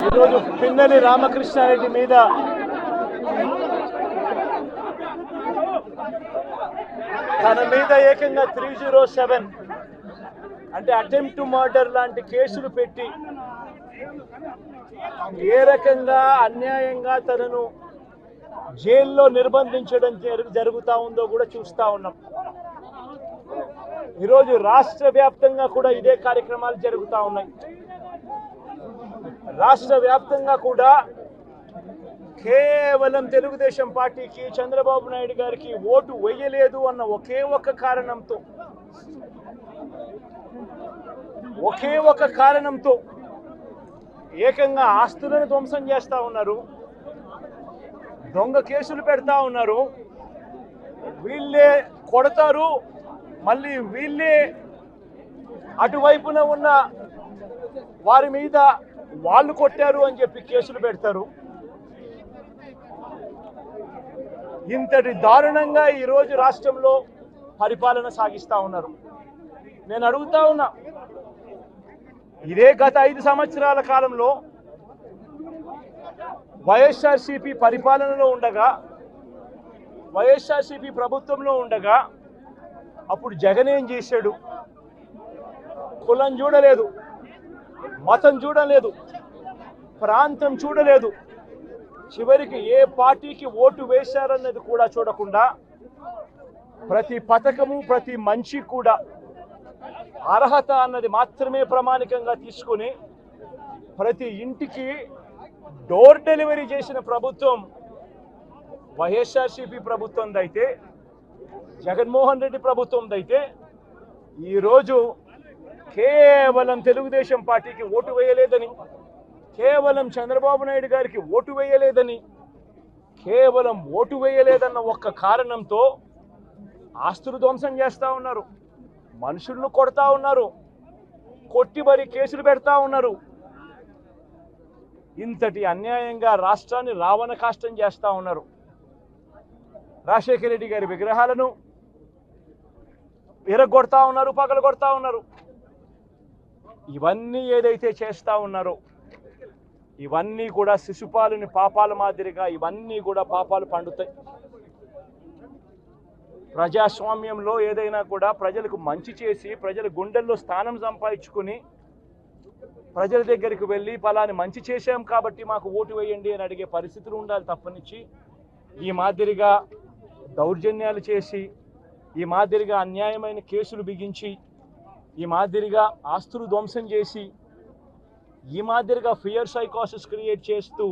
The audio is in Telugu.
ఈరోజు పిన్నెల్లి రామకృష్ణారెడ్డి మీద తన మీద ఏకంగా 307 అంటే అటెంప్ట్ టు మర్డర్ లాంటి కేసులు పెట్టి ఏ రకంగా అన్యాయంగా తనను జైల్లో నిర్బంధించడం జరుగుతూ ఉందో కూడా చూస్తూ ఉన్నాం. ఈరోజు రాష్ట్ర వ్యాప్తంగా కూడా ఇదే కార్యక్రమాలు జరుగుతూ ఉన్నాయి. రాష్ట్ర వ్యాప్తంగా కూడా కేవలం తెలుగుదేశం పార్టీకి చంద్రబాబు నాయుడు గారికి ఓటు వేయలేదు అన్న ఒకే ఒక కారణంతో ఏకంగా ఆస్తులను ధ్వంసం చేస్తూ ఉన్నారు, దొంగ కేసులు పెడతా ఉన్నారు. వీళ్ళే కొడతారు, మళ్ళీ వీళ్ళే అటువైపున ఉన్న వారి మీద వాళ్ళు కొట్టారు అని చెప్పి కేసులు పెడతారు. ఇంతటి దారుణంగా ఈరోజు రాష్ట్రంలో పరిపాలన సాగిస్తూ ఉన్నారు. నేను అడుగుతా ఉన్నా, ఇదే గత 5 సంవత్సరాల కాలంలో వైఎస్ఆర్సీపీ పరిపాలనలో ఉండగా, వైఎస్ఆర్సీపీ ప్రభుత్వంలో ఉండగా అప్పుడు జగన్ ఏం చేశాడు? కులం చూడలేదు, మతం చూడలేదు, ప్రాంతం చూడలేదు, చివరికి ఏ పార్టీకి ఓటు వేశారన్నది కూడా చూడకుండా ప్రతి పథకము ప్రతి మనిషి కూడా అర్హత అన్నది మాత్రమే ప్రామాణికంగా తీసుకుని ప్రతి ఇంటికి డోర్ డెలివరీ చేసిన ప్రభుత్వం వైఎస్ఆర్సీపీ ప్రభుత్వందైతే, జగన్మోహన్ రెడ్డి ప్రభుత్వందైతే ఈరోజు కేవలం తెలుగుదేశం పార్టీకి ఓటు వేయలేదని, కేవలం చంద్రబాబు నాయుడు గారికి ఓటు వేయలేదని, కేవలం ఓటు వేయలేదన్న ఒక్క కారణంతో ఆస్తులు ధ్వంసం చేస్తూ ఉన్నారు, మనుషులను కొడతా ఉన్నారు, కొట్టి మరి కేసులు పెడతా ఉన్నారు. ఇంతటి అన్యాయంగా రాష్ట్రాన్ని రావణ కాష్టం చేస్తూ ఉన్నారు. రాజశేఖర రెడ్డి గారి విగ్రహాలను విరగొడతా ఉన్నారు, పగలగొడతా ఉన్నారు. ఇవన్నీ ఏదైతే చేస్తూ ఉన్నారో ఇవన్నీ కూడా శిశుపాలుని పాపాల మాదిరిగా ఇవన్నీ కూడా పాపాలు పండుతాయి. ప్రజాస్వామ్యంలో ఏదైనా కూడా ప్రజలకు మంచి చేసి ప్రజల గుండెల్లో స్థానం సంపాదించుకుని ప్రజల దగ్గరికి వెళ్ళి పలాని మంచి చేశాం కాబట్టి మాకు ఓటు వేయండి అని అడిగే పరిస్థితులు ఉండాలి తప్పనిచ్చి ఈ మాదిరిగా దౌర్జన్యాలు చేసి, ఈ మాదిరిగా అన్యాయమైన కేసులు బిగించి, ఈ మాదిరిగా ఆస్తులు ధ్వంసం చేసి, ఈ మాదిరిగా ఫియర్ సైకోసిస్ క్రియేట్ చేస్తూ